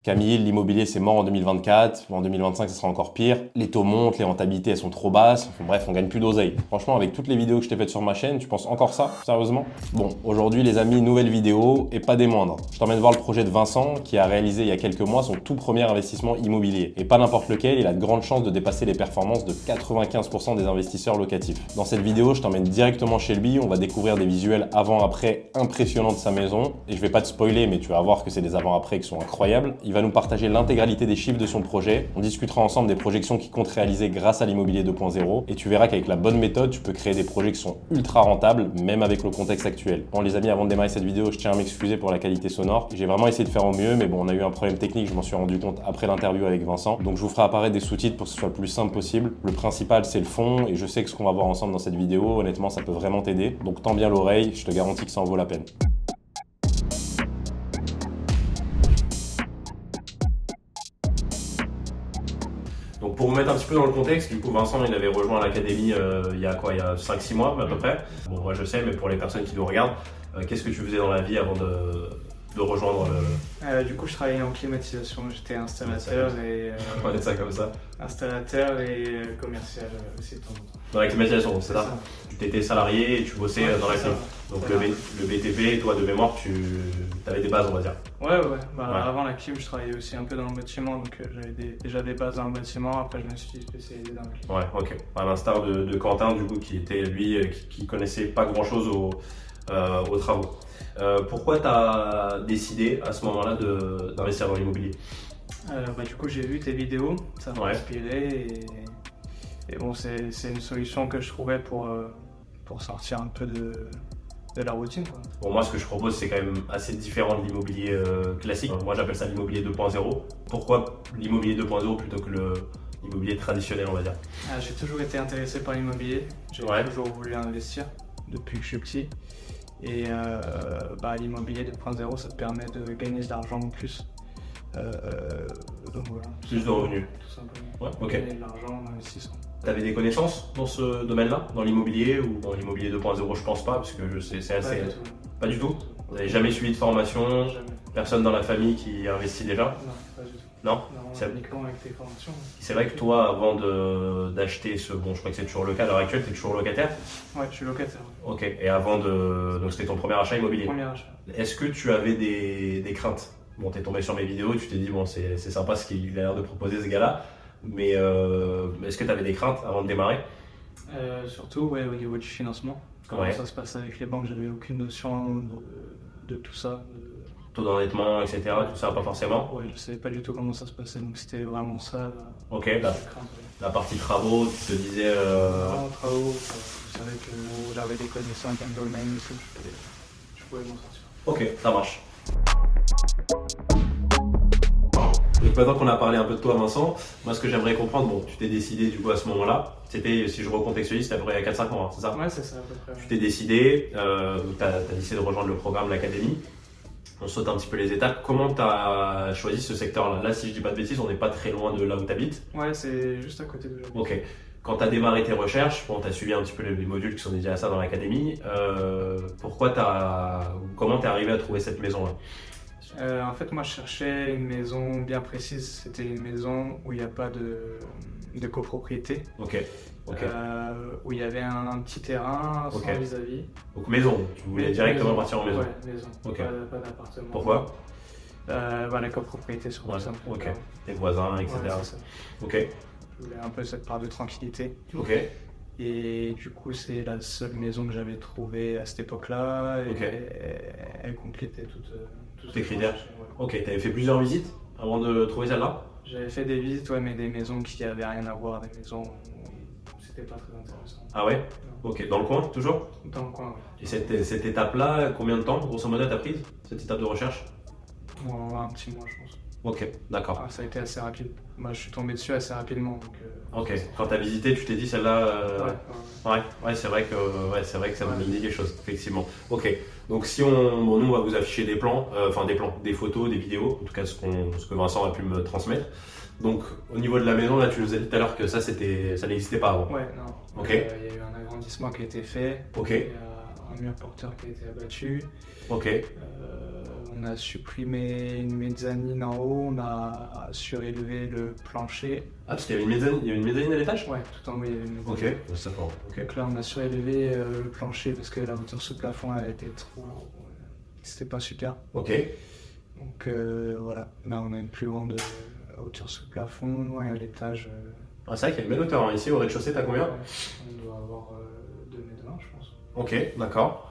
Camille, l'immobilier c'est mort en 2024, en 2025 ça sera encore pire, les taux montent, les rentabilités elles sont trop basses, enfin, bref on gagne plus d'oseille. Franchement avec toutes les vidéos que je t'ai faites sur ma chaîne, tu penses encore ça, sérieusement? Bon, aujourd'hui les amis, nouvelle vidéo et pas des moindres. Je t'emmène voir le projet de Vincent qui a réalisé il y a quelques mois son tout premier investissement immobilier. Et pas n'importe lequel, il a de grandes chances de dépasser les performances de 95% des investisseurs locatifs. Dans cette vidéo, je t'emmène directement chez lui, on va découvrir des visuels avant-après impressionnants de sa maison. Et je vais pas te spoiler, mais tu vas voir que c'est des avant-après qui sont incroyables. Il va nous partager l'intégralité des chiffres de son projet. On discutera ensemble des projections qu'il compte réaliser grâce à l'immobilier 2.0. Et tu verras qu'avec la bonne méthode, tu peux créer des projets qui sont ultra rentables, même avec le contexte actuel. Bon les amis, avant de démarrer cette vidéo, je tiens à m'excuser pour la qualité sonore. J'ai vraiment essayé de faire au mieux, mais bon, on a eu un problème technique, je m'en suis rendu compte après l'interview avec Vincent. Donc je vous ferai apparaître des sous-titres pour que ce soit le plus simple possible. Le principal, c'est le fond, et je sais que ce qu'on va voir ensemble dans cette vidéo, honnêtement, ça peut vraiment t'aider. Donc tends bien l'oreille, je te garantis que ça en vaut la peine. Donc pour vous mettre un petit peu dans le contexte, du coup Vincent il avait rejoint l'académie il y a 5-6 mois à peu près. Bon moi je sais, mais pour les personnes qui nous regardent, qu'est-ce que tu faisais dans la vie avant de rejoindre le... Du coup je travaillais en climatisation, j'étais installateur et On va dire ça comme ça. installateur et commercial aussi de temps en temps. Dans la climatisation, c'est ça. Tu étais salarié et tu bossais dans la c'est clim. ça. Donc Voilà. le BTP, toi de mémoire, tu avais des bases on va dire. Ouais. Ouais. Avant la clim je travaillais aussi un peu dans le bâtiment, donc j'avais déjà des bases dans le bâtiment, après je me suis spécialisé dans la clim. Ouais, ok. À l'instar de Quentin, du coup, qui était lui, qui connaissait pas grand chose aux travaux. Pourquoi tu as décidé à ce moment-là d'investir dans l'immobilier? Du coup j'ai vu tes vidéos, ça m'a Ouais. inspiré et bon c'est une solution que je trouvais pour sortir un peu de la routine, quoi. Bon, moi, ce que je propose, c'est quand même assez différent de l'immobilier classique. Moi, j'appelle ça l'immobilier 2.0. Pourquoi l'immobilier 2.0 plutôt que l'immobilier traditionnel, on va dire? J'ai toujours été intéressé par l'immobilier, j'ai Ouais. toujours voulu investir depuis que je suis petit. Et l'immobilier 2.0 ça te permet de gagner de l'argent en plus. Donc voilà. Plus de revenus. Tout simplement. Ouais, ok. Gagner de l'argent en investissant. Tu avais des connaissances dans ce domaine-là, dans l'immobilier ou dans l'immobilier 2.0? Je pense pas, parce que c'est assez. Pas du tout. Pas du tout? Vous n'avez jamais suivi de formation? Jamais. Personne dans la famille qui investit déjà? Non, pas du tout. Non? Non, C'est- uniquement avec tes formations. C'est vrai que toi, avant d'acheter ce. Bon, je crois que c'est toujours le cas à l'heure actuelle, tu es toujours locataire? Ouais, je suis locataire. Ok. Et avant de. Donc, c'était ton premier achat immobilier? Premier achat. Est-ce que tu avais des craintes? Bon, t'es tombé sur mes vidéos, tu t'es dit, bon, c'est sympa ce qu'il a l'air de proposer ce gars-là, mais est-ce que tu avais des craintes avant de démarrer? Surtout ouais, au niveau du financement. Comment Ouais. ça se passe avec les banques, j'avais aucune notion de tout ça. Taux d'endettement, etc., tout ça, pas forcément? Ouais, je savais pas du tout comment ça se passait, donc c'était vraiment ça. Ok, La crainte, ouais. la partie travaux, tu te disais. En travaux, je savais que j'avais des connaissances dans le domaine et tout, je pouvais m'en sortir. Ok, ça marche. Donc maintenant qu'on a parlé un peu de toi Vincent, moi ce que j'aimerais comprendre, bon tu t'es décidé du coup à ce moment-là, c'était, si je recontextualise, c'était à peu près il y a 4-5 mois, hein, c'est ça? Ouais, c'est ça à peu près. Tu t'es décidé, tu as décidé de rejoindre le programme de l'académie, on saute un petit peu les étapes, comment tu as choisi ce secteur-là? Là si je dis pas de bêtises, on n'est pas très loin de là où tu habites. Ouais, c'est juste à côté de j'habite. Ok. Quand tu as démarré tes recherches, bon, tu as suivi un petit peu les modules qui sont dédiés à ça dans l'académie, comment tu es arrivé à trouver cette maison-là? En fait, moi, je cherchais une maison bien précise. C'était une maison où il n'y a pas de copropriété, Ok. où il y avait un petit terrain sans Ok. vis-à-vis. Donc maison, tu voulais directement partir en maison. Ouais, maison. Ok. Pas d'appartement. Pourquoi? La copropriété surtout. Ouais, ça me ok. plaît. Les voisins, etc. Ouais, c'est ça. Ok. Je voulais un peu cette part de tranquillité. Ok. Et du coup, c'est la seule maison que j'avais trouvée à cette époque-là. Et Ok. elle complétait tous tes ce que critères. je cherchais, ouais. Ok, t'avais fait plusieurs visites avant de trouver celle-là? J'avais fait des visites, ouais, mais des maisons qui n'avaient rien à voir, des maisons où c'était pas très intéressant. Ah ouais? Ok, dans le coin, toujours? Dans le coin, ouais. Et cette étape-là, combien de temps, grosso modo, t'as prise? Cette étape de recherche? Ou un petit mois, je pense. Ok, d'accord. Ça a été assez rapide. Moi, je suis tombé dessus assez rapidement. Donc, Ok, quand t'as visité, tu t'es dit celle-là. Ouais, c'est vrai que ça m'a dit quelque chose, effectivement. Ok, donc si bon, nous on va vous afficher des plans, des photos, des vidéos, en tout cas ce que Vincent a pu me transmettre. Donc au niveau de la maison, là tu nous as dit tout à l'heure que ça n'existait pas avant. Ouais, non. Ok. Il y a eu un agrandissement qui a été fait. Ok. Il y a un mur porteur qui a été abattu. Ok. On On a supprimé une mezzanine en haut, on a surélevé le plancher. Ah, parce qu'il y avait une mezzanine à l'étage? Ouais, tout en haut il y avait une mezzanine. Ok, ça part. Okay. Donc là on a surélevé le plancher parce que la hauteur sous plafond elle était trop... C'était pas super. Ok. Donc voilà, là on a une plus grande hauteur sous plafond, et à l'étage... Ah, c'est vrai qu'il y a une belle hauteur, hein. Ici au rez-de-chaussée t'as combien? On doit avoir 2,20 m je pense. Ok, d'accord.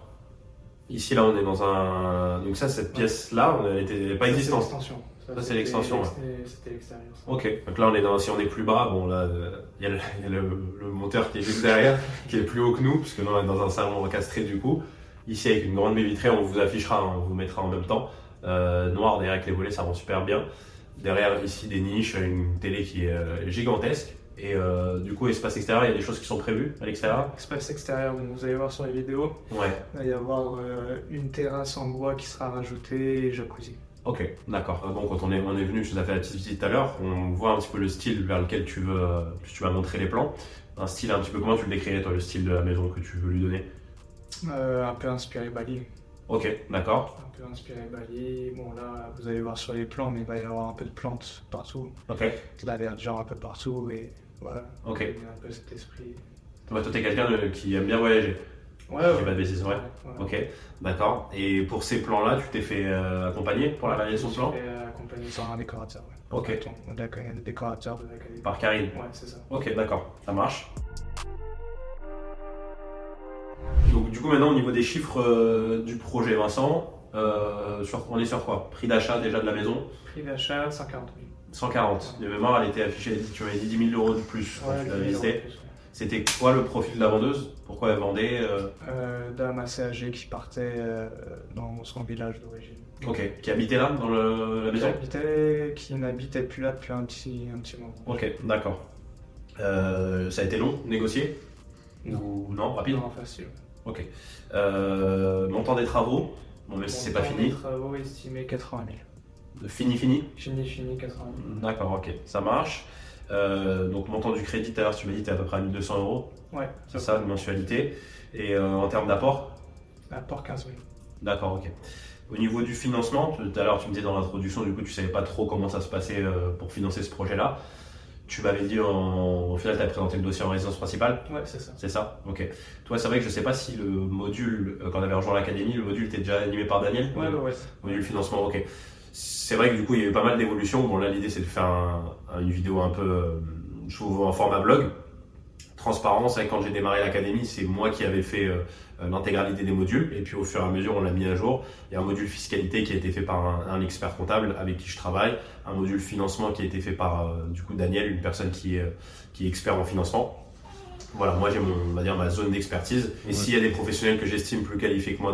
Ici, là, on est dans un... Donc ça, cette pièce-là, elle était pas existante. C'est l'extension. Ça, c'est l'extension. C'était l'extérieur. Ok, donc là, si on est plus bas, bon, là, il y a le monteur qui est juste derrière, qui est plus haut que nous, parce que là, on est dans un salon encastré, du coup. Ici, avec une grande baie vitrée, on vous affichera, on vous mettra en même temps. Noir, derrière, avec les volets, ça rend super bien. Derrière, ici, des niches, une télé qui est gigantesque. Et du coup, espace extérieur, il y a des choses qui sont prévues à l'extérieur? Espace extérieur, vous allez voir sur les vidéos, ouais. Il va y avoir une terrasse en bois qui sera rajoutée et jacuzzi. Ok, d'accord. Bon, quand on est venu, tu nous as fait la petite visite tout à l'heure, on voit un petit peu le style vers lequel tu vas montrer les plans. Un style un petit peu, comment tu le décrirais toi, le style de la maison que tu veux lui donner? Un peu inspiré Bali. Ok, d'accord. Un peu inspiré Bali. Bon là, vous allez voir sur les plans, mais il va y avoir un peu de plantes partout. Ok. De la verdure un peu partout et voilà. Ok. Il y a un peu cet esprit. Toi, t'es quelqu'un qui aime bien voyager? Ouais, J'ai pas de bêtises, ouais. Ok, d'accord. Et pour ces plans-là, tu t'es fait accompagner pour la réalisation de plan? Je suis fait accompagner par un décorateur, ouais. Ok. Un décorateur de l'académie. Par Karine? Ouais, c'est ça. Ok, d'accord, ça marche. Donc du coup maintenant au niveau des chiffres du projet, Vincent, on est sur quoi? Prix d'achat déjà de la maison? Prix d'achat 140 000. 140. De mémoire, elle était affichée, tu m'avais dit 10 000 € de plus quand tu l'as visité. C'était quoi le profil de la vendeuse? Pourquoi elle vendait Dame assez âgée qui partait dans son village d'origine. Ok, qui habitait là, dans la maison? Qui n'habitait plus là depuis un petit moment. Ok, d'accord. Ça a été long, négocié? Ou non, rapide? Non, facile. Ok. Montant des travaux, bon, même si c'est pas fini. Montant des travaux estimé 80 000. Fini? Fini, 80 000. D'accord, ok, ça marche. Donc montant du crédit, tout à l'heure tu m'as dit que tu es à peu près à 1 200 €. Ouais. C'est ça, de mensualité. Et en termes d'apport? L'apport 15 000. D'accord, ok. Au niveau du financement, tout à l'heure tu me disais dans l'introduction, du coup tu savais pas trop comment ça se passait pour financer ce projet-là. Tu m'avais dit au final tu as présenté le dossier en résidence principale? Ouais, c'est ça. C'est ça, ok. Toi, c'est vrai que je sais pas si le module, quand on avait rejoint l'académie, le module était déjà animé par Daniel? Ouais. Module financement, ok. C'est vrai que du coup il y a eu pas mal d'évolutions. Bon là l'idée c'est de faire une vidéo un peu en format blog. Transparent, c'est vrai que quand j'ai démarré l'académie, c'est moi qui avais fait l'intégralité des modules et puis au fur et à mesure on l'a mis à jour. Il y a un module fiscalité qui a été fait par un expert comptable avec qui je travaille, un module financement qui a été fait par du coup Daniel, une personne qui est expert en financement. Voilà, moi j'ai on va dire ma zone d'expertise. Et s'il y a des professionnels que j'estime plus qualifiés que moi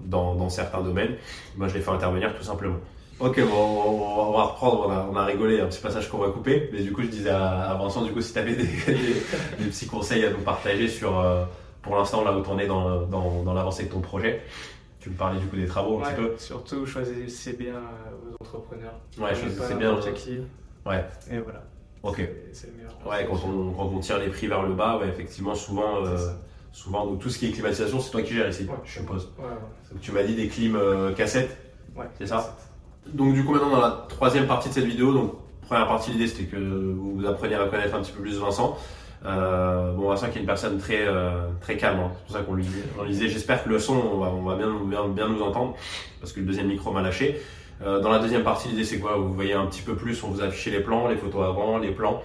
dans certains domaines, moi je les fais intervenir tout simplement. Ok, bon, on va reprendre, on a rigolé, un petit passage qu'on va couper, mais du coup je disais à Vincent, du coup si tu avais des petits conseils à nous partager sur, pour l'instant là où tu en es dans l'avancée de ton projet, tu me parlais du coup des travaux un petit peu. Surtout choisissez bien vos entrepreneurs. Ouais, choisissez bien. Ouais. Et voilà. Ok. C'est le meilleur. Ouais, quand on tire les prix vers le bas, ouais, effectivement, souvent, donc, tout ce qui est climatisation, c'est toi qui gères ici, je suppose. Ouais. Donc, tu m'as dit des clims cassettes, c'est ça? Donc du coup maintenant dans la troisième partie de cette vidéo, donc première partie l'idée c'était que vous appreniez à connaître un petit peu plus Vincent. Bon Vincent qui est une personne très calme, hein. C'est pour ça qu'on lui disait j'espère que le son on va bien nous entendre parce que le deuxième micro m'a lâché. Dans la deuxième partie l'idée c'est quoi? Vous voyez un petit peu plus, on vous affiche les plans, les photos avant, les plans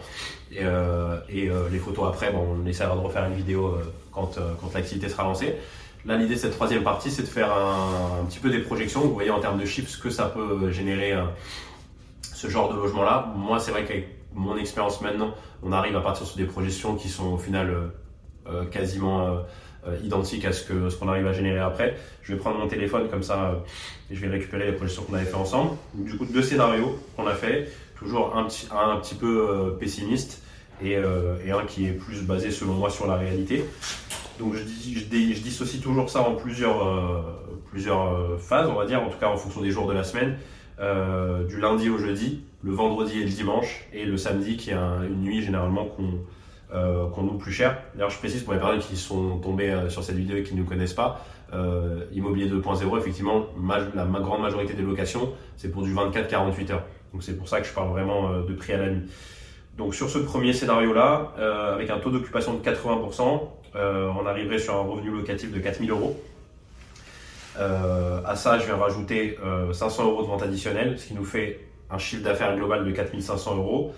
et les photos après. Bon, on essaiera de refaire une vidéo quand l'activité sera lancée. Là, l'idée de cette troisième partie, c'est de faire un petit peu des projections. Vous voyez en termes de chiffres ce que ça peut générer ce genre de logement-là. Moi, c'est vrai qu'avec mon expérience maintenant, on arrive à partir sur des projections qui sont au final quasiment identiques à ce qu'on arrive à générer après. Je vais prendre mon téléphone comme ça et je vais récupérer les projections qu'on avait fait ensemble. Donc, du coup, 2 scénarios qu'on a fait, toujours un petit peu pessimiste et un qui est plus basé selon moi sur la réalité. Donc je dissocie toujours ça en plusieurs phases, on va dire, en tout cas en fonction des jours de la semaine, du lundi au jeudi, le vendredi et le dimanche, et le samedi qui est une nuit généralement qu'on loue plus cher. D'ailleurs je précise pour les personnes qui sont tombées sur cette vidéo et qui ne nous connaissent pas, Immobilier 2.0, effectivement, la grande majorité des locations, c'est pour du 24-48 heures. Donc c'est pour ça que je parle vraiment de prix à la nuit. Donc sur ce premier scénario-là, avec un taux d'occupation de 80%, on arriverait sur un revenu locatif de 4 000 euros. À ça, je viens rajouter 500 euros de vente additionnelle, ce qui nous fait un chiffre d'affaires global de 4 500 euros.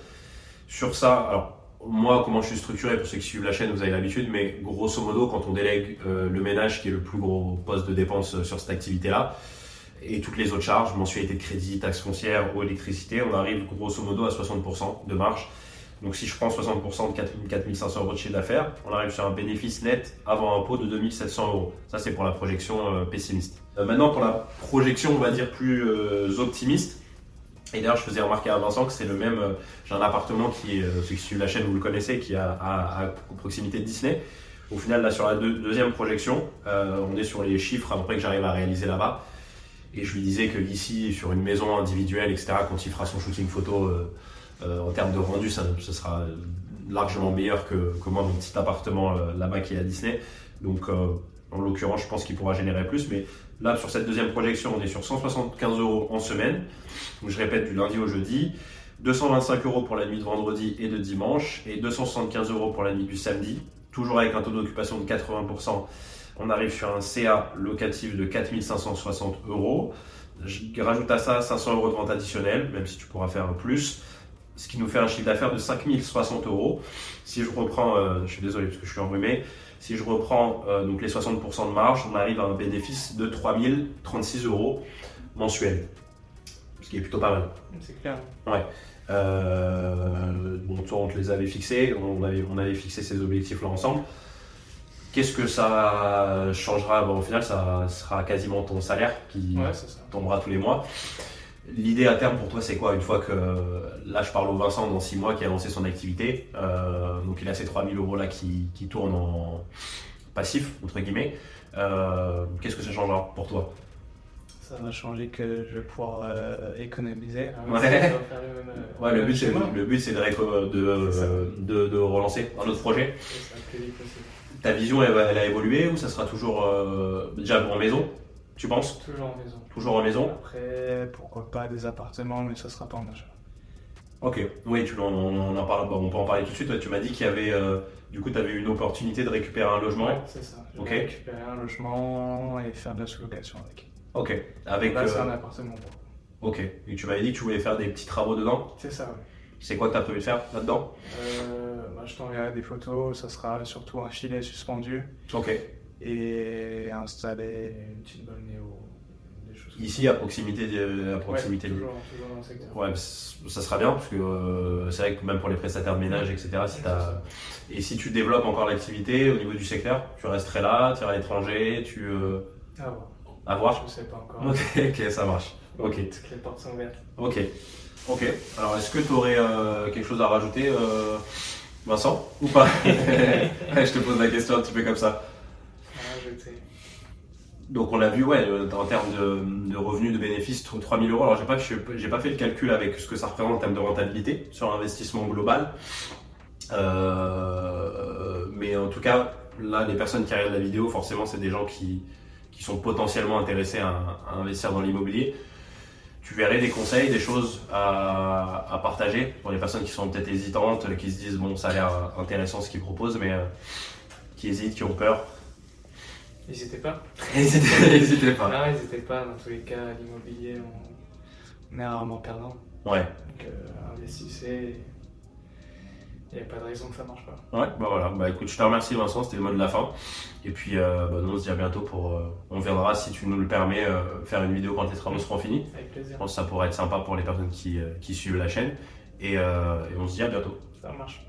Sur ça, alors moi, comment je suis structuré, pour ceux qui suivent la chaîne, vous avez l'habitude, mais grosso modo, quand on délègue le ménage, qui est le plus gros poste de dépense sur cette activité-là, et toutes les autres charges, mensualité de crédit, taxes foncières ou électricité, on arrive grosso modo à 60% de marge. Donc si je prends 60% de 4 500 euros de chiffre d'affaires, on arrive sur un bénéfice net avant impôt de 2 700 euros. Ça, c'est pour la projection pessimiste. Maintenant, pour la projection, on va dire, plus optimiste, et d'ailleurs, je faisais remarquer à Vincent que c'est le même. J'ai un appartement qui est, ceux qui suivent la chaîne, vous le connaissez, qui est à proximité de Disney. Au final, là, sur la deuxième projection, on est sur les chiffres à peu près que j'arrive à réaliser là-bas. Et je lui disais que ici, sur une maison individuelle, etc., quand il fera son shooting photo, en termes de rendu, ça sera largement meilleur que moi, mon petit appartement là-bas qui est à Disney. Donc, en l'occurrence, je pense qu'il pourra générer plus. Mais là, sur cette deuxième projection, on est sur 175 euros en semaine. Donc, je répète, du lundi au jeudi. 225 euros pour la nuit de vendredi et de dimanche. Et 275 euros pour la nuit du samedi. Toujours avec un taux d'occupation de 80%. On arrive sur un CA locatif de 4 560 euros. Je rajoute à ça 500 euros de vente additionnelle, même si tu pourras faire plus. Ce qui nous fait un chiffre d'affaires de 5 060 euros. Si je reprends, je suis désolé parce que je suis enrhumé, si je reprends donc les 60% de marge, on arrive à un bénéfice de 3 036 euros mensuels. Ce qui est plutôt pas mal. C'est clair. Ouais. Bon, toi, on te les avait fixés, on avait fixé ces objectifs-là ensemble. Qu'est-ce que ça changera? Bon, au final, ça sera quasiment ton salaire qui tombera tous les mois. L'idée à terme pour toi, c'est quoi? Une fois que, là je parle au Vincent dans 6 mois qui a lancé son activité, donc il a ces 3 000 euros là qui tournent en passif, entre guillemets, qu'est-ce que ça changera pour toi? Ça va changer que je vais pouvoir économiser. Ouais. Ouais, le but c'est de relancer un autre projet. C'est ça, plus vite possible. Ta vision elle a évolué ou ça sera toujours déjà en maison? Tu penses? Toujours en maison. Toujours en maison? Après, pourquoi pas des appartements, mais ça sera pas en achat. Ok, oui, on en parle, on peut en parler tout de suite. Toi, tu m'as dit qu'il y avait, du coup, tu avais une opportunité de récupérer un logement. Ouais, c'est ça. Je vais récupérer un logement et faire de la sous-location avec. Ok, avec. Là, c'est un appartement. Ok, et tu m'avais dit que tu voulais faire des petits travaux dedans? C'est ça, oui. C'est quoi que tu as prévu de faire là-dedans? Je t'enverrai des photos, ça sera surtout un filet suspendu. Ok. Et installer une petite balnéo. Ici, à proximité toujours dans le secteur. Ouais, ça sera bien parce que c'est vrai que même pour les prestataires de ménage, etc. Et si tu développes encore l'activité au niveau du secteur, tu resterais là, tu irais à l'étranger, À voir. Je sais pas encore. Ok, ça marche. Ok. Toutes les portes sont ouvertes. Ok. Alors, est-ce que tu aurais quelque chose à rajouter, Vincent, ou pas? Je te pose la question un petit peu comme ça. Donc on l'a vu, ouais, en termes de revenus, de bénéfices, 3 000 euros. Alors j'ai pas fait le calcul avec ce que ça représente en termes de rentabilité sur l'investissement global. Mais en tout cas, là, les personnes qui regardent la vidéo, forcément, c'est des gens qui sont potentiellement intéressés à investir dans l'immobilier. Tu verrais des conseils, des choses à partager pour les personnes qui sont peut-être hésitantes, qui se disent bon, ça a l'air intéressant ce qu'ils proposent, mais qui hésitent, qui ont peur. N'hésitez pas. N'hésitez pas. Non, n'hésitez pas. Dans tous les cas, l'immobilier, on est rarement perdant. Ouais. Donc, investissez. Il n'y a pas de raison que ça ne marche pas. Ouais, bah voilà. Bah écoute, je te remercie Vincent, c'était le mot de la fin. Et puis, nous on se dit à bientôt pour. On viendra, si tu nous le permets, faire une vidéo quand les travaux seront finis. Avec plaisir. Je pense que ça pourrait être sympa pour les personnes qui suivent la chaîne. Et on se dit à bientôt. Ça marche.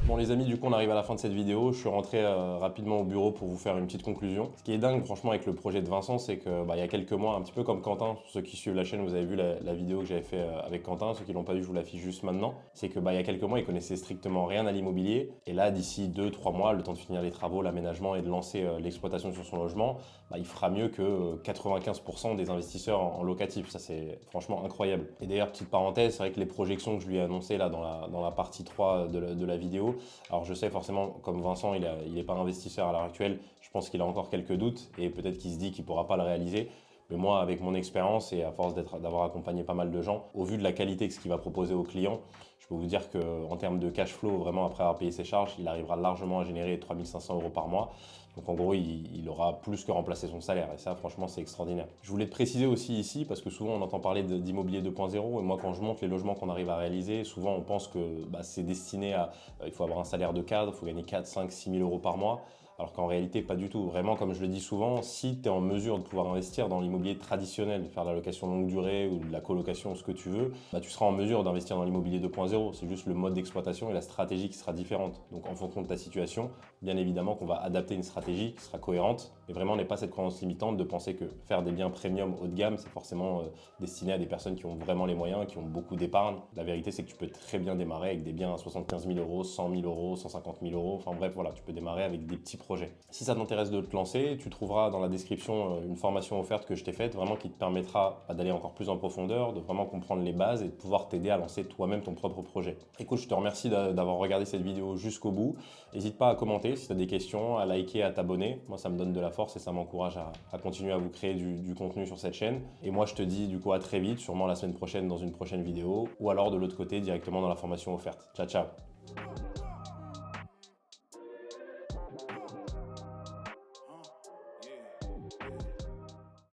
Bon les amis, du coup on arrive à la fin de cette vidéo. Je suis rentré rapidement au bureau pour vous faire une petite conclusion. Ce qui est dingue franchement avec le projet de Vincent, c'est que il y a quelques mois, un petit peu comme Quentin, pour ceux qui suivent la chaîne, vous avez vu la vidéo que j'avais fait avec Quentin. Ceux qui l'ont pas vu, je vous l'affiche juste maintenant. C'est que il y a quelques mois, il connaissait strictement rien à l'immobilier. Et là, d'ici 2-3 mois, le temps de finir les travaux, l'aménagement et de lancer l'exploitation sur son logement, il fera mieux que 95% des investisseurs en locatif. Ça c'est franchement incroyable. Et d'ailleurs, petite parenthèse, c'est vrai que les projections que je lui ai annoncées là dans la partie 3 de la vidéo, vidéo. Alors je sais forcément, comme Vincent, il n'est pas investisseur à l'heure actuelle, je pense qu'il a encore quelques doutes et peut-être qu'il se dit qu'il ne pourra pas le réaliser. Mais moi, avec mon expérience et à force d'avoir accompagné pas mal de gens, au vu de la qualité de ce qu'il va proposer aux clients, je peux vous dire qu'en termes de cash flow, vraiment après avoir payé ses charges, il arrivera largement à générer 3 500 € par mois. Donc en gros, il aura plus que remplacé son salaire et ça, franchement, c'est extraordinaire. Je voulais te préciser aussi ici, parce que souvent on entend parler d'immobilier 2.0 et moi, quand je monte les logements qu'on arrive à réaliser, souvent on pense que c'est destiné à... il faut avoir un salaire de cadre, il faut gagner 4, 5, 6 000 € par mois. Alors qu'en réalité, pas du tout. Vraiment, comme je le dis souvent, si tu es en mesure de pouvoir investir dans l'immobilier traditionnel, faire de la location longue durée ou de la colocation, ce que tu veux, tu seras en mesure d'investir dans l'immobilier 2.0. C'est juste le mode d'exploitation et la stratégie qui sera différente. Donc en fonction de ta situation, bien évidemment qu'on va adapter une stratégie qui sera cohérente. Mais vraiment, on n'est pas cette croyance limitante de penser que faire des biens premium haut de gamme, c'est forcément destiné à des personnes qui ont vraiment les moyens, qui ont beaucoup d'épargne. La vérité, c'est que tu peux très bien démarrer avec des biens à 75 000 €, 100 000 €, 150 000 €. Enfin bref, voilà, tu peux démarrer avec des petits projet. Si ça t'intéresse de te lancer, tu trouveras dans la description une formation offerte que je t'ai faite, vraiment qui te permettra d'aller encore plus en profondeur, de vraiment comprendre les bases et de pouvoir t'aider à lancer toi-même ton propre projet. Écoute, je te remercie d'avoir regardé cette vidéo jusqu'au bout. N'hésite pas à commenter si tu as des questions, à liker, à t'abonner. Moi, ça me donne de la force et ça m'encourage à continuer à vous créer du contenu sur cette chaîne. Et moi, je te dis du coup à très vite, sûrement la semaine prochaine dans une prochaine vidéo, ou alors de l'autre côté directement dans la formation offerte. Ciao, ciao!